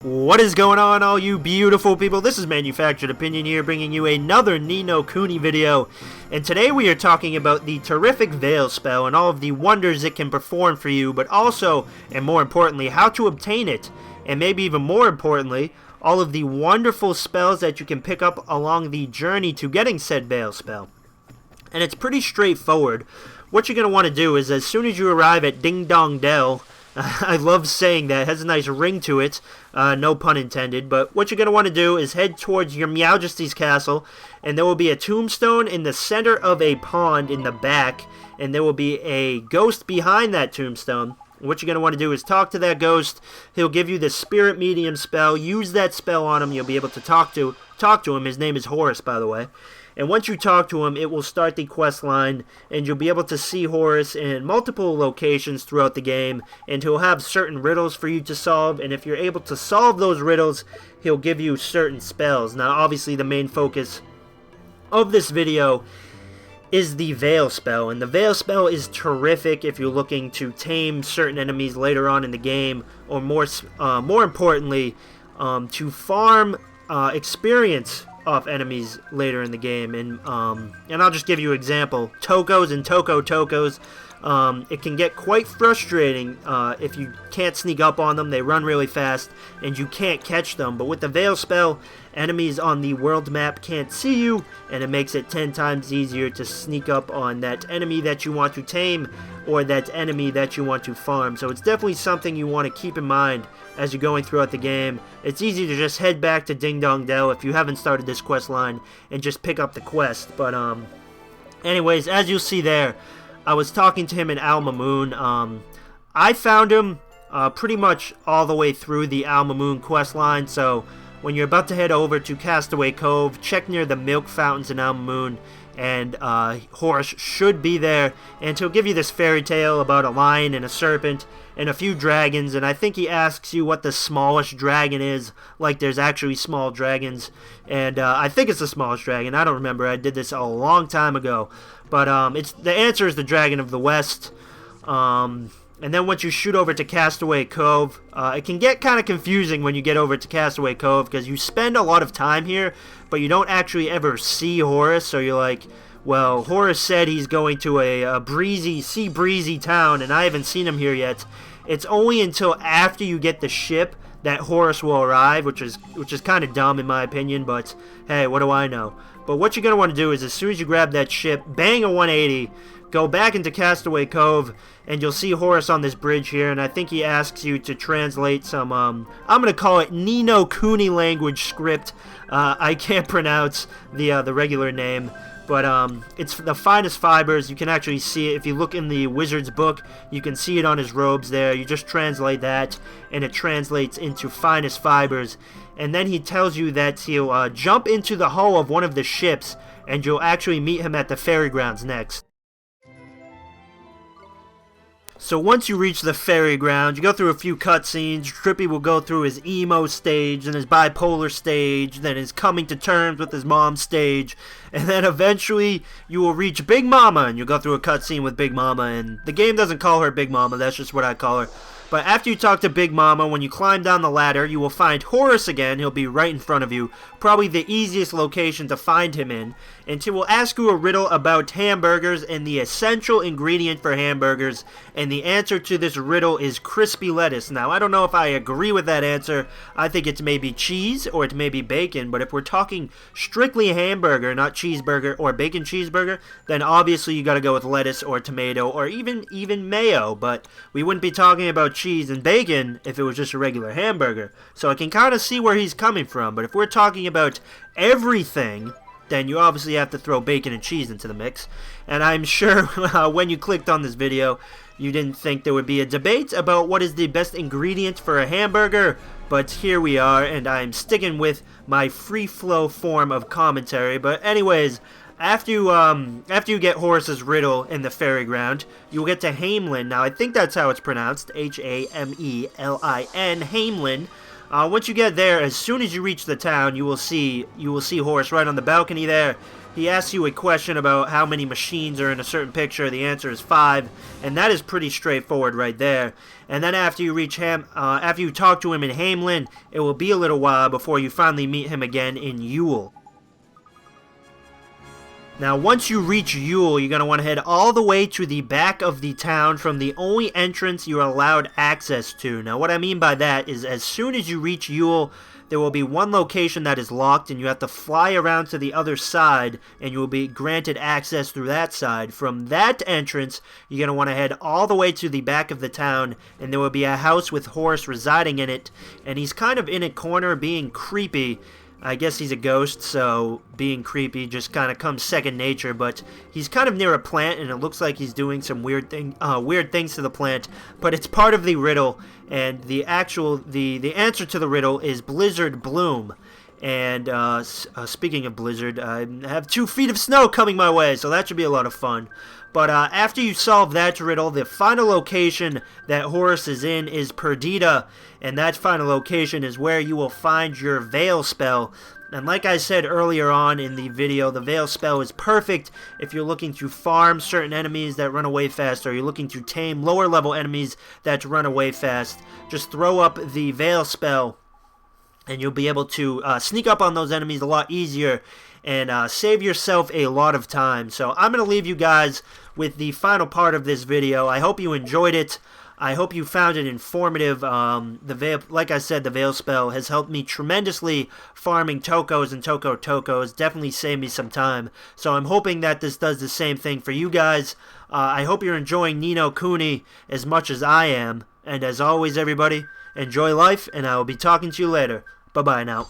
What is going on, all you beautiful people? This is Manufactured Opinion here, bringing you another Ni No Kuni video. And today we are talking about the terrific Veil spell and all of the wonders it can perform for you, but also, and more importantly, how to obtain it. And maybe even more importantly, all of the wonderful spells that you can pick up along the journey to getting said Veil spell. And it's pretty straightforward. What you're going to want to do is, as soon as you arrive at Ding Dong Dell, I love saying that, it has a nice ring to it, no pun intended, but what you're going to want to do is head towards your Meowjesty's castle, and there will be a tombstone in the center of a pond in the back, and there will be a ghost behind that tombstone. What you're going to want to do is talk to that ghost. He'll give you the Spirit Medium spell. Use that spell on him. You'll be able to talk to him. His name is Horace, by the way. And once you talk to him, it will start the quest line, and you'll be able to see Horace in multiple locations throughout the game, and he'll have certain riddles for you to solve, and if you're able to solve those riddles, he'll give you certain spells. Now, obviously, the main focus of this video is the Veil spell, and the Veil spell is terrific if you're looking to tame certain enemies later on in the game, or more importantly, to farm experience off enemies later in the game. And I'll just give you an example. Tokos and Tokos. It can get quite frustrating if you can't sneak up on them. They run really fast and you can't catch them. But with the Veil spell, enemies on the world map can't see you, and it makes it 10 times easier to sneak up on that enemy that you want to tame or that enemy that you want to farm. So it's definitely something you want to keep in mind as you're going throughout the game. It's easy to just head back to Ding Dong Dell if you haven't started this quest line and just pick up the quest. But anyways, as you'll see there, I was talking to him in Alma Moon. I found him pretty much all the way through the Alma Moon quest line, so when you're about to head over to Castaway Cove, check near the milk fountains in Alma Moon, and Horace should be there, and he'll give you this fairy tale about a lion and a serpent and a few dragons, and I think he asks you what the smallest dragon is, like there's actually small dragons, and I think it's the smallest dragon. I don't remember. I did this a long time ago, but the answer is the Dragon of the West. And then once you shoot over to Castaway Cove, it can get kind of confusing when you get over to Castaway Cove, because you spend a lot of time here, but you don't actually ever see Horace, so you're like, well, Horace said he's going to a sea breezy town, and I haven't seen him here yet. It's only until after you get the ship that Horace will arrive, which is kind of dumb in my opinion, but hey, what do I know? But what you're going to want to do is, as soon as you grab that ship, bang a 180, go back into Castaway Cove, and you'll see Horace on this bridge here, and I think he asks you to translate some, I'm going to call it Ni No Kuni language script. I can't pronounce the regular name, but it's the finest fibers. You can actually see it. If you look in the wizard's book, you can see it on his robes there. You just translate that, and it translates into finest fibers. And then he tells you that he'll jump into the hull of one of the ships, and you'll actually meet him at the ferry grounds next. So once you reach the ferry ground, you go through a few cutscenes. Trippy will go through his emo stage, and his bipolar stage, then his coming to terms with his mom stage, and then eventually you will reach Big Mama, and you'll go through a cutscene with Big Mama, and the game doesn't call her Big Mama, that's just what I call her. But after you talk to Big Mama, when you climb down the ladder, you will find Horace again. He'll be right in front of you, probably the easiest location to find him in. And he will ask you a riddle about hamburgers and the essential ingredient for hamburgers. And the answer to this riddle is crispy lettuce. Now, I don't know if I agree with that answer. I think it's maybe cheese or it may be bacon. But if we're talking strictly hamburger, not cheeseburger or bacon cheeseburger, then obviously you got to go with lettuce or tomato or even mayo. But we wouldn't be talking about cheese and bacon if it was just a regular hamburger. So I can kind of see where he's coming from. But if we're talking about everything, then you obviously have to throw bacon and cheese into the mix. And I'm sure when you clicked on this video, you didn't think there would be a debate about what is the best ingredient for a hamburger, but here we are, and I'm sticking with my free flow form of commentary. But anyways, after you get Horace's riddle in the ferry ground, you'll get to Hamelin. Now I think that's how it's pronounced, Hamelin, Hamelin. Once you get there, as soon as you reach the town, you will see Horace right on the balcony there, he asks you a question about how many machines are in a certain picture. The answer is 5, and that is pretty straightforward right there. And then after you reach after you talk to him in Hamelin, it will be a little while before you finally meet him again in Yule. Now, once you reach Yule, you're going to want to head all the way to the back of the town from the only entrance you are allowed access to. Now, what I mean by that is as soon as you reach Yule, there will be one location that is locked, and you have to fly around to the other side, and you will be granted access through that side. From that entrance, you're going to want to head all the way to the back of the town, and there will be a house with Horace residing in it, and he's kind of in a corner being creepy. I guess he's a ghost, so being creepy just kind of comes second nature, but he's kind of near a plant, and it looks like he's doing some weird things to the plant, but it's part of the riddle, and the answer to the riddle is Blizzard Bloom. And speaking of Blizzard, I have 2 feet of snow coming my way, so that should be a lot of fun. But after you solve that riddle, the final location that Horace is in is Perdida, and that final location is where you will find your Veil spell. And like I said earlier on in the video, the Veil spell is perfect if you're looking to farm certain enemies that run away fast, or you're looking to tame lower level enemies that run away fast. Just throw up the Veil spell, and you'll be able to sneak up on those enemies a lot easier and save yourself a lot of time. So I'm going to leave you guys with the final part of this video. I hope you enjoyed it. I hope you found it informative. Like I said, the Veil spell has helped me tremendously farming Tokos and Tokos. Definitely saved me some time. So I'm hoping that this does the same thing for you guys. I hope you're enjoying Ni No Kuni as much as I am. And as always, everybody, enjoy life, and I will be talking to you later. Bye-bye now.